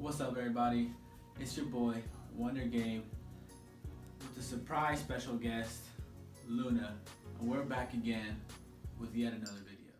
What's up, everybody? It's your boy Wonder Game with a surprise special guest, Luna, and we're back again with yet another video.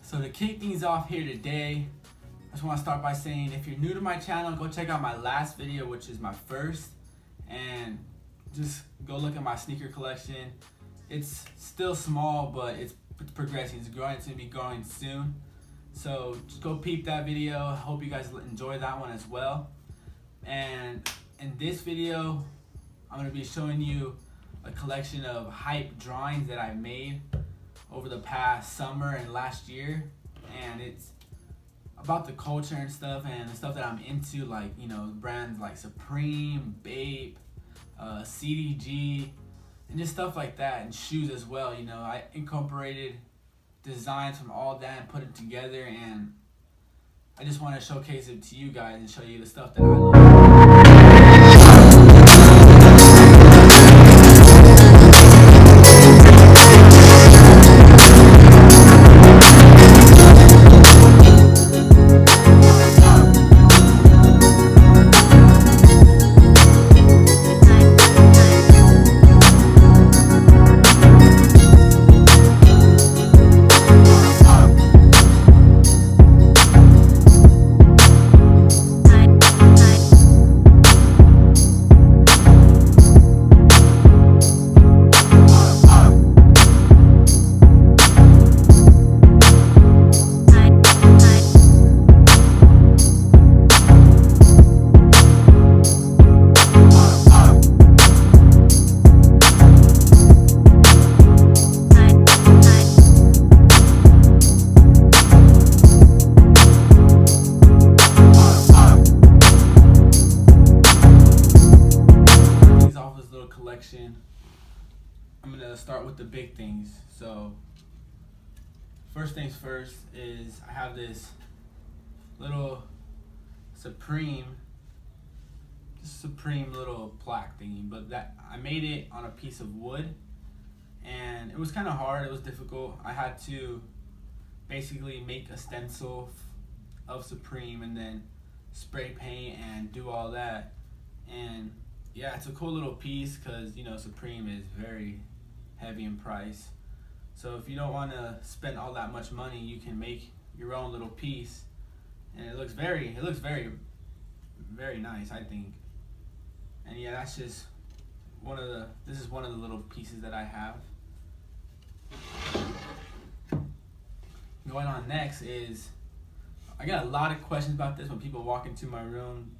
So to kick things off here today, I just want to start by saying if you're new to my channel, go check out my last video, which is my first, and just go look at my sneaker collection. It's still small, but it's progressing. It's growing. It's going to be growing soon. So just go peep that video. I hope you guys enjoy that one as well. And in this video, I'm going to be showing you a collection of hype drawings that I made over the past summer and last year. And it's about the culture and stuff, and the stuff that I'm into, like, you know, brands like Supreme, Bape, CDG, and just stuff like that, and shoes as well. You know, I incorporated designs from all that and put it together, and I just want to showcase it to you guys and show you the stuff that I love. I'm gonna start with the big things. So first things first is I have this little Supreme little plaque thingy, but that I made it on a piece of wood, and it was kind of hard. It was difficult. I had to basically make a stencil of Supreme and then spray paint and do all that. And yeah, it's a cool little piece because, you know, Supreme is very heavy in price. So if you don't want to spend all that much money, you can make your own little piece, and it looks very nice, I think. And yeah, that's just this is one of the little pieces that I have. Going on next is, I got a lot of questions about this when people walk into my room.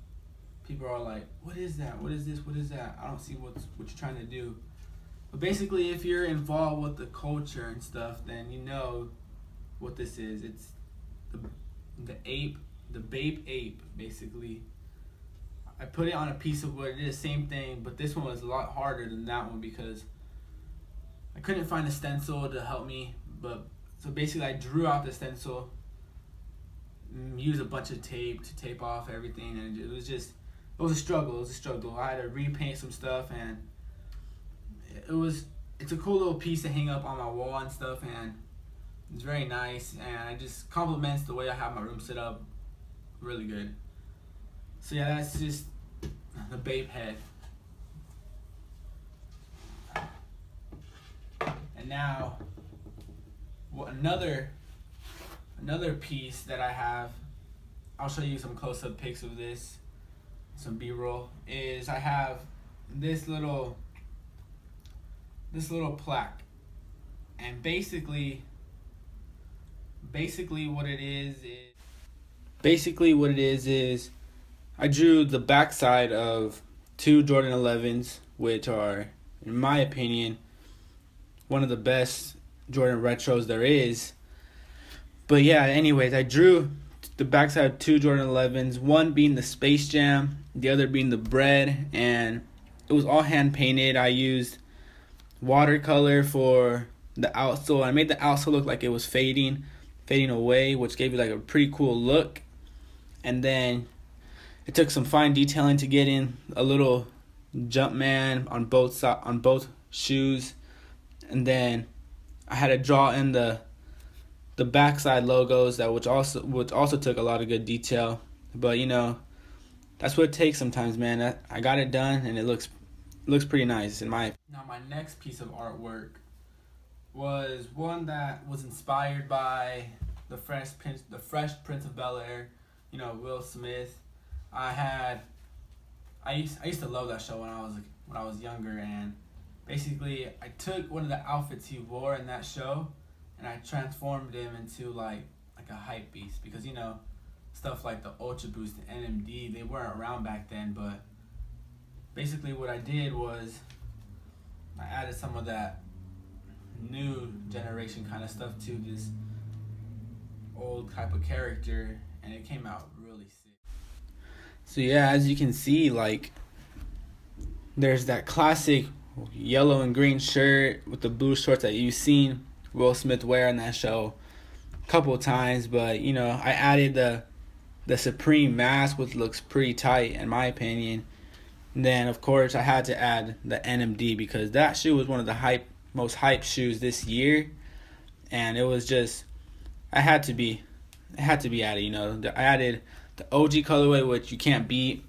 People are like, what is that? What is this? What is that? I don't see what you're trying to do. But basically, if you're involved with the culture and stuff, then you know what this is. It's the Bape ape, basically. I put it on a piece of wood. It did the same thing, but this one was a lot harder than that one because I couldn't find a stencil to help me. So basically, I drew out the stencil, used a bunch of tape to tape off everything, and it was a struggle. It was a struggle. I had to repaint some stuff, and it's a cool little piece to hang up on my wall and stuff, and it's very nice, and it just complements the way I have my room set up really good. So yeah, that's just the Bape head. And now another piece that I have, I'll show you some close-up pics of this, some B-roll, is I have this little plaque, and basically what it is I drew the backside of two Jordan 11s, which are, in my opinion, one of the best Jordan retros there is. But yeah, anyways, I drew the backside of two Jordan 11s, one being the Space Jam, the other being the Bread, and it was all hand painted. I used watercolor for the outsole. I made the outsole look like it was fading away, which gave you like a pretty cool look. And then it took some fine detailing to get in a little Jumpman on both shoes, and then I had to draw in the backside logos, that which also took a lot of good detail. But you know, that's what it takes sometimes, man. I got it done, and it looks pretty nice in my opinion. Now my next piece of artwork was one that was inspired by the Fresh Prince of Bel-Air, you know, Will Smith. I used to love that show when I was younger, and basically I took one of the outfits he wore in that show and I transformed him into like a hype beast, because you know, stuff like the Ultra Boost and NMD, they weren't around back then. But basically what I did was I added some of that new generation kind of stuff to this old type of character, and it came out really sick. So yeah, as you can see, like, there's that classic yellow and green shirt with the blue shorts that you've seen Will Smith wear in that show a couple of times. But you know, I added the Supreme mask, which looks pretty tight in my opinion. And then of course I had to add the NMD, because that shoe was one of the most hyped shoes this year, and it was just, it had to be added. You know, I added the OG colorway, which you can't beat,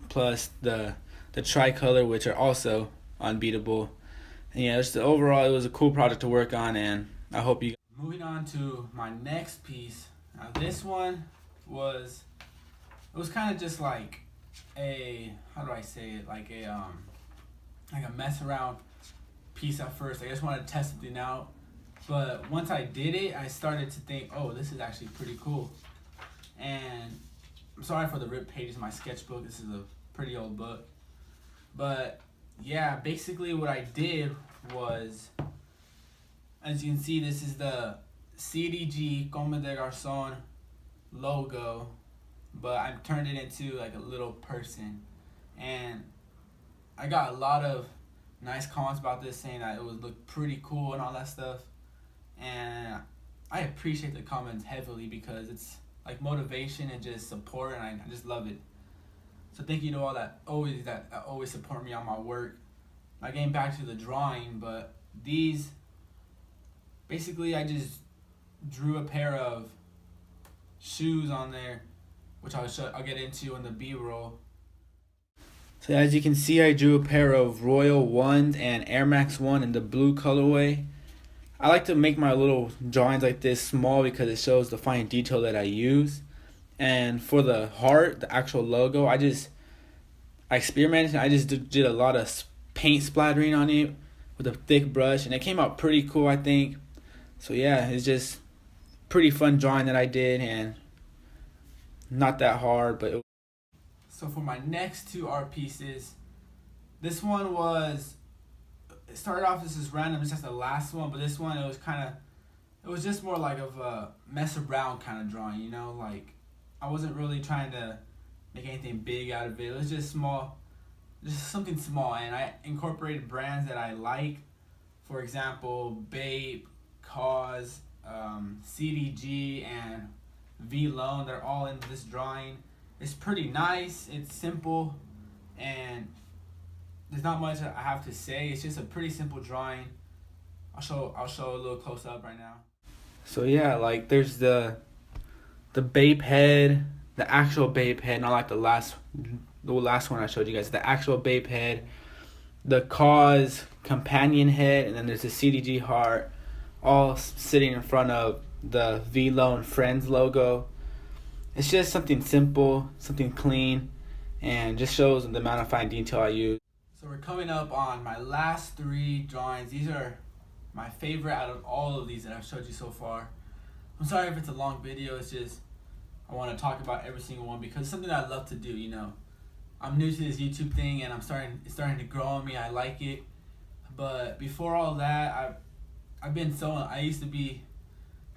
plus the tricolor, which are also unbeatable. And yeah, just overall, it was a cool project to work on, and I hope you. Moving on to my next piece. Now this one was kind of just like a, how do I say it, like a mess around piece at first. I just wanted to test something out, but once I did it, I started to think, oh, this is actually pretty cool. And I'm sorry for the ripped pages in my sketchbook. This is a pretty old book. But yeah, basically what I did was, as you can see, this is the CDG Comme des Garçons logo, but I turned it into like a little person. And I got a lot of nice comments about this, saying that it would look pretty cool and all that stuff. And I appreciate the comments heavily, because it's like motivation and just support, and I just love it. So thank you to all that always support me on my work. Now getting back to the drawing, but these, basically I just drew a pair of shoes on there, which I'll get into in the B-roll. So as you can see, I drew a pair of Royal 1s and Air Max 1 in the blue colorway. I like to make my little drawings like this small, because it shows the fine detail that I use. And for the heart, the actual logo, I experimented. I just did a lot of paint splattering on it with a thick brush, and it came out pretty cool, I think. So yeah, it's just pretty fun drawing that I did, and not that hard. But so for my next two art pieces, this one it started off as just random, it's just the last one, but this one, it was just more like of a mess around kind of drawing, you know, like I wasn't really trying to make anything big out of it. It was just small, just something small, and I incorporated brands that I like. For example, Bape, Cause, CDG, and V-Lone. They're all in this drawing. It's pretty nice, it's simple, and there's not much I have to say. It's just a pretty simple drawing. I'll show a little close up right now. So yeah, like there's the Bape head, the actual Bape head, not like the last one I showed you guys. The actual Bape head, the Cause companion head, and then there's the CDG heart, all sitting in front of the V-Lone Friends logo. It's just something simple, something clean, and just shows the amount of fine detail I use. So we're coming up on my last three drawings. These are my favorite out of all of these that I've showed you so far. I'm sorry if it's a long video. It's just I want to talk about every single one, because it's something that I love to do. You know, I'm new to this YouTube thing, and it's starting to grow on me. I like it. But before all that, I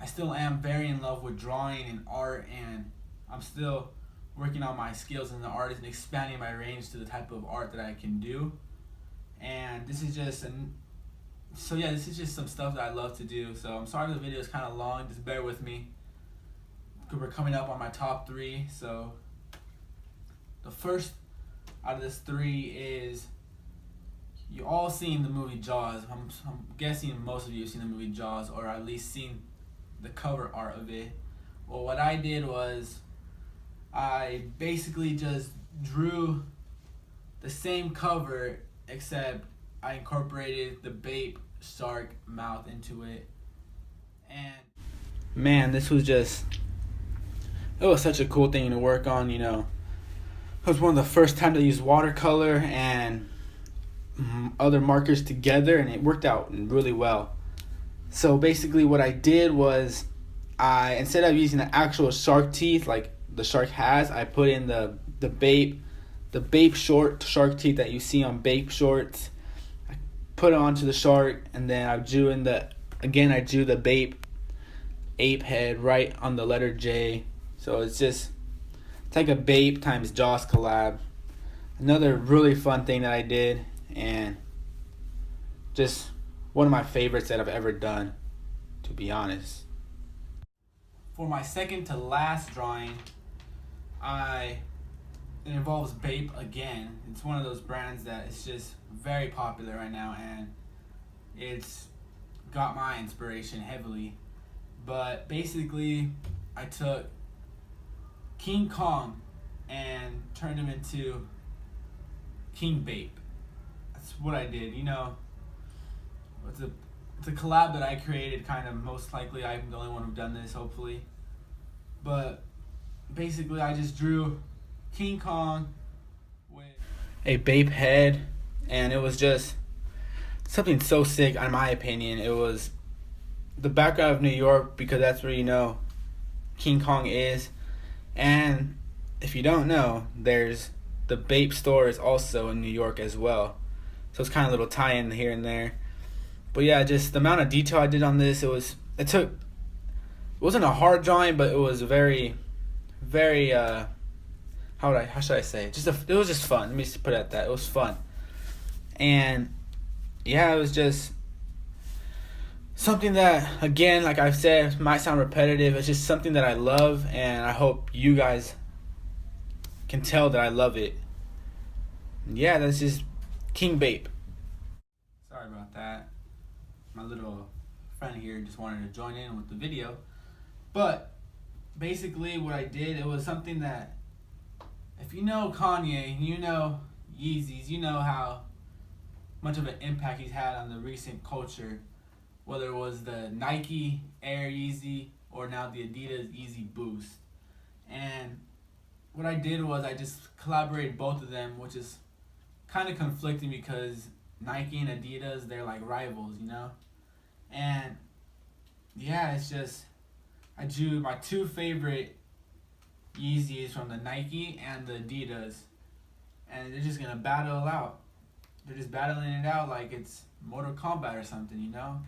still am very in love with drawing and art, and I'm still working on my skills as an artist and expanding my range to the type of art that I can do. And this is just some stuff that I love to do. So I'm sorry the video is kind of long, just bear with me, because we're coming up on my top three. So the first out of this three is you all seen the movie Jaws. I'm guessing most of you have seen the movie Jaws, or at least seen the cover art of it. Well, what I did was I basically just drew the same cover, except I incorporated the Bape shark mouth into it. And man, this was just, it was such a cool thing to work on, you know. It was one of the first times I used watercolor and other markers together, and it worked out really well. So basically what I did was, instead of using the actual shark teeth like the shark has, I put in the Bape short shark teeth that you see on Bape shorts. I put it onto the shark, and then I drew the Bape ape head right on the letter J. So it's like a Bape times Jaws collab. Another really fun thing that I did, and just one of my favorites that I've ever done, to be honest. For my second to last drawing, it involves Bape again. It's one of those brands that is just very popular right now, and it's got my inspiration heavily. But basically, I took King Kong and turned him into King Bape. That's what I did. You know, it's a collab that I created, kind of. Most likely I'm the only one who've done this, hopefully. But basically I just drew King Kong with a Bape head, and it was just something so sick in my opinion. It was the background of New York, because that's where, you know, King Kong is. And if you don't know, there's the Bape store is also in New York as well. So it's kind of a little tie-in here and there. But yeah, just the amount of detail I did on this, it wasn't a hard drawing, but it was very how should I say it? It was just fun. Let me just put it at that. It was fun. And yeah, it was just something that, again, like I've said, might sound repetitive. It's just something that I love, and I hope you guys can tell that I love it. Yeah, that's just King Bape. Sorry about that. My little friend here just wanted to join in with the video. But basically what I did, it was something that, if you know Kanye, you know Yeezys, you know how much of an impact he's had on the recent culture, whether it was the Nike Air Yeezy or now the Adidas Yeezy Boost. And what I did was I just collaborated both of them, which is kind of conflicting because Nike and Adidas, they're like rivals, you know? And yeah, it's just, I drew my two favorite Yeezys from the Nike and the Adidas, and they're just gonna battle out. They're just battling it out like it's Mortal Kombat or something, you know?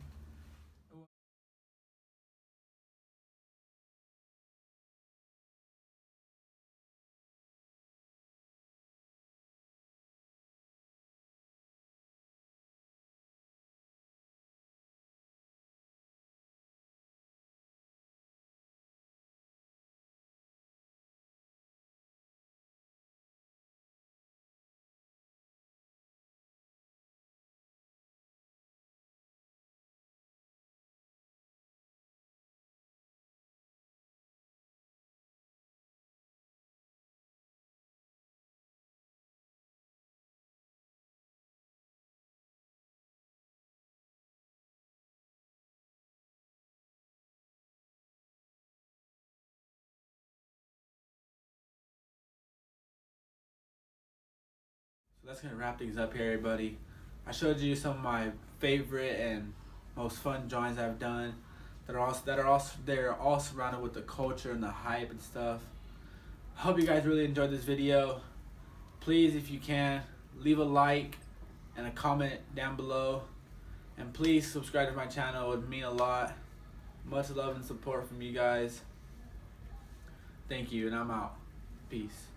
So that's gonna wrap things up here, everybody. I showed you some of my favorite and most fun drawings I've done they're all surrounded with the culture and the hype and stuff. I hope you guys really enjoyed this video. Please, if you can, leave a like and a comment down below, and please subscribe to my channel. It would mean a lot. Much love and support from you guys. Thank you, and I'm out. Peace.